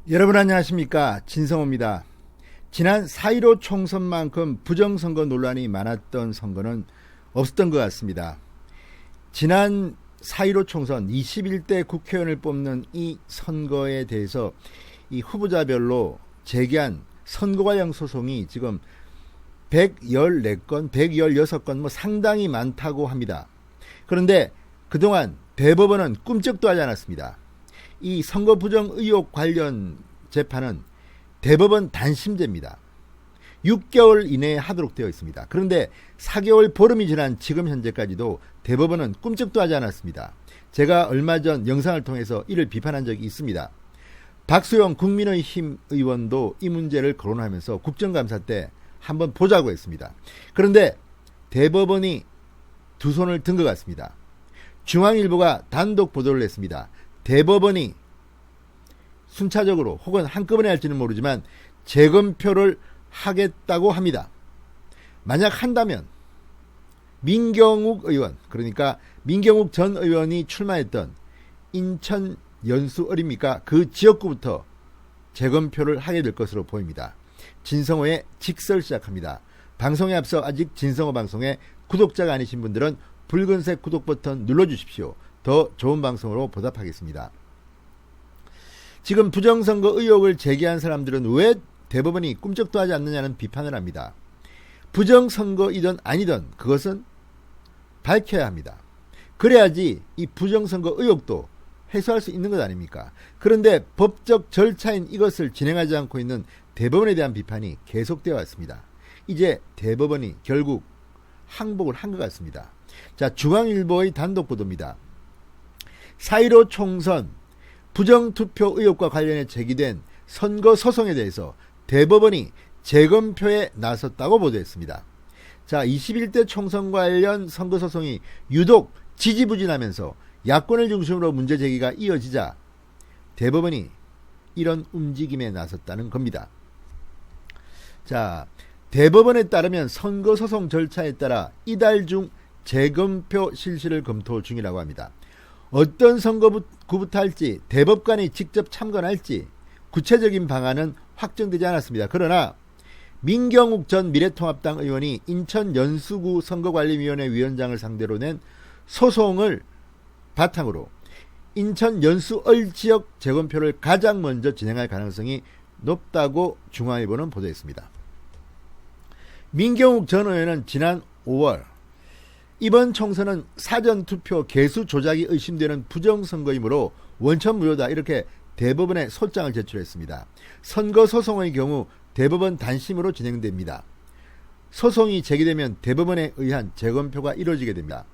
여러분 안녕하십니까, 진성호입니다. 지난 4.15 총선만큼 부정선거 논란이 많았던 선거는 없었던 것 같습니다. 지난 4.15 총선 21대 국회의원을 뽑는 이 선거에 대해서 이 후보자별로 제기한 선거 관련 소송이 지금 114건, 116건 상당히 많다고 합니다. 그런데 그동안 대법원은 꿈쩍도 하지 않았습니다. 이 선거 부정 의혹 관련 재판은 대법원 단심제입니다. 6개월 이내에 하도록 되어 있습니다. 그런데 4개월 보름이 지난 지금 현재까지도 대법원은 꿈쩍도 하지 않았습니다. 제가 얼마 전 영상을 통해서 이를 비판한 적이 있습니다. 박수영 국민의힘 의원도 이 문제를 거론하면서 국정감사 때 한번 보자고 했습니다. 그런데 대법원이 두 손을 든 것 같습니다. 중앙일보가 단독 보도를 했습니다. 대법원이 순차적으로 혹은 한꺼번에 할지는 모르지만 재검표를 하겠다고 합니다. 만약 한다면 민경욱 의원, 그러니까 민경욱 전 의원이 출마했던 인천 연수 어립니까? 그 지역구부터 재검표를 하게 될 것으로 보입니다. 진성호의 직설 시작합니다. 방송에 앞서 아직 진성호 방송에 구독자가 아니신 분들은 붉은색 구독 버튼 눌러주십시오. 더 좋은 방송으로 보답하겠습니다. 지금 부정선거 의혹을 제기한 사람들은 왜 대법원이 꿈쩍도 하지 않느냐는 비판을 합니다. 부정선거이든 아니든 그것은 밝혀야 합니다. 그래야지 이 부정선거 의혹도 해소할 수 있는 것 아닙니까? 그런데 법적 절차인 이것을 진행하지 않고 있는 대법원에 대한 비판이 계속되어 왔습니다. 이제 대법원이 결국 항복을 한 것 같습니다. 자, 중앙일보의 단독 보도입니다. 4.15 총선 부정투표 의혹과 관련해 제기된 선거 소송에 대해서 대법원이 재검표에 나섰다고 보도했습니다. 자, 21대 총선 관련 선거 소송이 유독 지지부진하면서 야권을 중심으로 문제 제기가 이어지자 대법원이 이런 움직임에 나섰다는 겁니다. 자, 대법원에 따르면 선거 소송 절차에 따라 이달 중 재검표 실시를 검토 중이라고 합니다. 어떤 선거구부터 할지, 대법관이 직접 참관할지 구체적인 방안은 확정되지 않았습니다. 그러나 민경욱 전 미래통합당 의원이 인천 연수구 선거관리위원회 위원장을 상대로 낸 소송을 바탕으로 인천 연수을 지역 재검표를 가장 먼저 진행할 가능성이 높다고 중앙일보는 보도했습니다. 민경욱 전 의원은 지난 5월 이번 총선은 사전투표 개수 조작이 의심되는 부정선거이므로 원천 무효다, 이렇게 대법원에 소장을 제출했습니다. 선거 소송의 경우 대법원 단심으로 진행됩니다. 소송이 제기되면 대법원에 의한 재검표가 이루어지게 됩니다.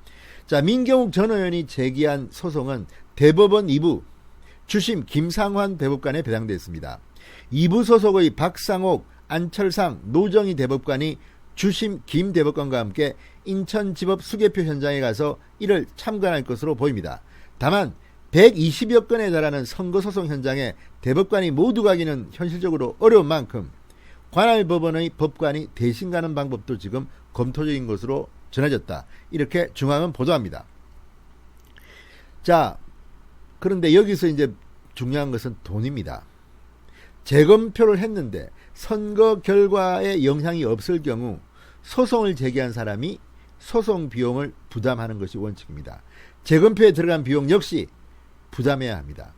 자, 민경욱 전 의원이 제기한 소송은 대법원 2부 주심 김상환 대법관에 배당됐습니다. 2부 소속의 박상옥, 안철상, 노정희 대법관이 주심 김 대법관과 함께 인천지법 수개표 현장에 가서 이를 참관할 것으로 보입니다. 다만 120여 건에 달하는 선거소송 현장에 대법관이 모두 가기는 현실적으로 어려운 만큼 관할 법원의 법관이 대신 가는 방법도 지금 검토 중인 것으로 전해졌다, 이렇게 중앙은 보도합니다. 자, 그런데 여기서 이제 중요한 것은 돈입니다. 재검표를 했는데 선거 결과에 영향이 없을 경우 소송을 제기한 사람이 소송 비용을 부담하는 것이 원칙입니다. 재검표에 들어간 비용 역시 부담해야 합니다.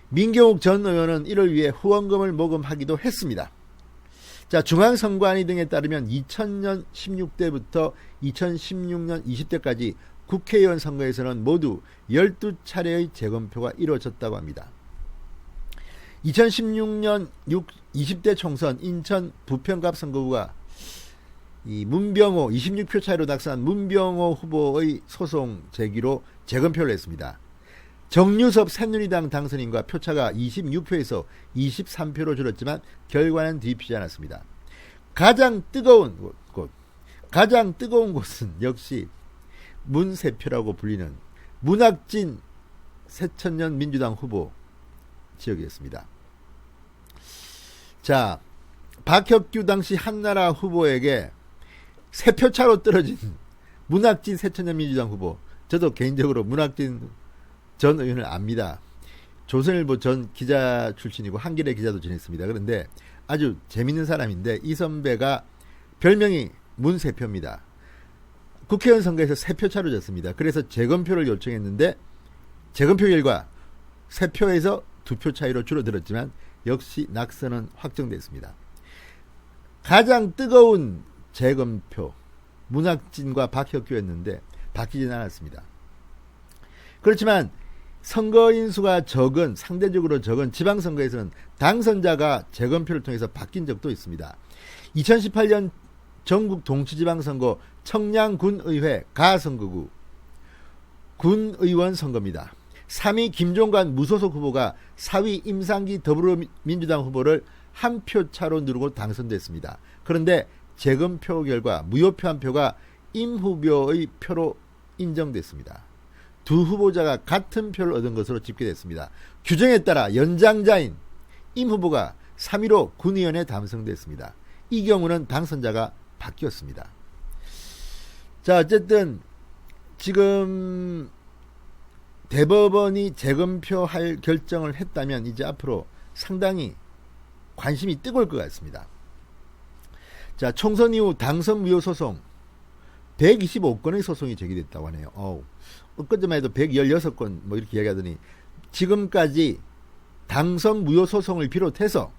민경욱 전 의원은 이를 위해 후원금을 모금하기도 했습니다. 자, 중앙선관위 등에 따르면 2000년 16대부터 2016년 20대까지 국회의원 선거에서는 모두 12차례의 재검표가 이루어졌다고 합니다. 2016년 20대 총선 인천 부평갑 선거구가 이 문병호 26표 차이로 낙선한 문병호 후보의 소송 제기로 재검표를 했습니다. 정유섭 새누리당 당선인과 표차가 26표에서 23표로 줄었지만 결과는 뒤집히지 않았습니다. 가장 뜨거운 곳은 역시 문세표라고 불리는 문학진 새천년 민주당 후보 지역이었습니다. 자, 박혁규 당시 한나라 후보에게 3표 차로 떨어진 문학진 새천년 민주당 후보, 저도 개인적으로 문학진 전 의원을 압니다. 조선일보 전 기자 출신이고 한겨레 기자도 지냈습니다. 그런데 아주 재밌는 사람인데 이 선배가 별명이 문세표입니다. 국회의원 선거에서 3표 차로 졌습니다. 그래서 재검표를 요청했는데 재검표 결과 3표에서 2표 차이로 줄어들었지만 역시 낙선은 확정됐습니다. 가장 뜨거운 재검표 문학진과 박혁규였는데 바뀌지는 않았습니다. 그렇지만 선거인수가 상대적으로 적은 지방선거에서는 당선자가 재검표를 통해서 바뀐 적도 있습니다. 2018년 전국 동치지방선거 청량군의회 가선거구 군의원 선거입니다. 3위 김종관 무소속 후보가 4위 임상기 더불어민주당 후보를 한 표 차로 누르고 당선됐습니다. 그런데 재검표 결과 무효표 한 표가 임 후보의 표로 인정됐습니다. 두 후보자가 같은 표를 얻은 것으로 집계됐습니다. 규정에 따라 연장자인 임 후보가 3위로 군의원에 당선됐습니다. 이 경우는 당선자가 바뀌었습니다. 자, 어쨌든 지금 대법원이 재검표할 결정을 했다면 이제 앞으로 상당히 관심이 뜨거울 것 같습니다. 자, 총선 이후 당선 무효 소송 125건의 소송이 제기됐다고 하네요. 엊그제만 해도 116건 뭐 이렇게 이야기하더니 지금까지 당선 무효 소송을 비롯해서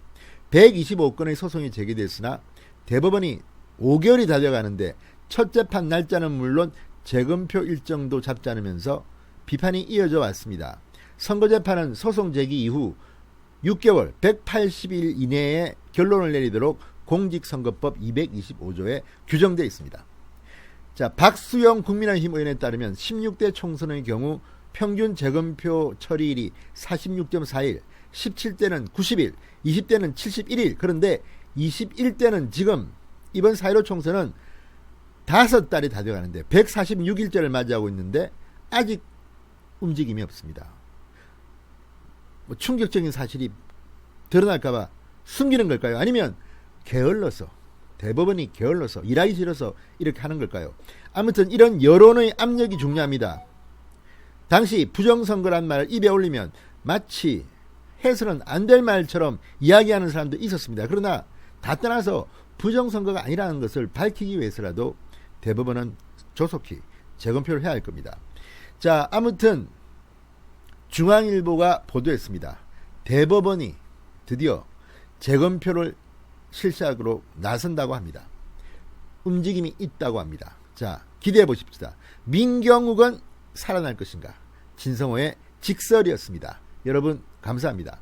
125건의 소송이 제기됐으나 대법원이 5개월이 다 되어가는데 첫 재판 날짜는 물론 재검표 일정도 잡지 않으면서 비판이 이어져 왔습니다. 선거재판은 소송 제기 이후 6개월 180일 이내에 결론을 내리도록 공직선거법 225조에 규정되어 있습니다. 자, 박수영 국민의힘 의원에 따르면 16대 총선의 경우 평균 재검표 처리일이 46.4일, 17대는 90일, 20대는 71일. 그런데 21대는 지금 이번 4.15 총선은 5달이 다 돼가는데 146일째를 맞이하고 있는데 아직 움직임이 없습니다. 뭐 충격적인 사실이 드러날까봐 숨기는 걸까요? 아니면 게을러서, 대법원이 게을러서 일하기 싫어서 이렇게 하는 걸까요? 아무튼 이런 여론의 압력이 중요합니다. 당시 부정선거란 말을 입에 올리면 마치 해서는 안 될 말처럼 이야기하는 사람도 있었습니다. 그러나 다 떠나서 부정선거가 아니라는 것을 밝히기 위해서라도 대법원은 조속히 재검표를 해야 할 겁니다. 자, 아무튼 중앙일보가 보도했습니다. 대법원이 드디어 재검표를 실시하기로 나선다고 합니다. 움직임이 있다고 합니다. 자, 기대해 보십시다. 민경욱은 살아날 것인가? 진성호의 직설이었습니다. 여러분 감사합니다.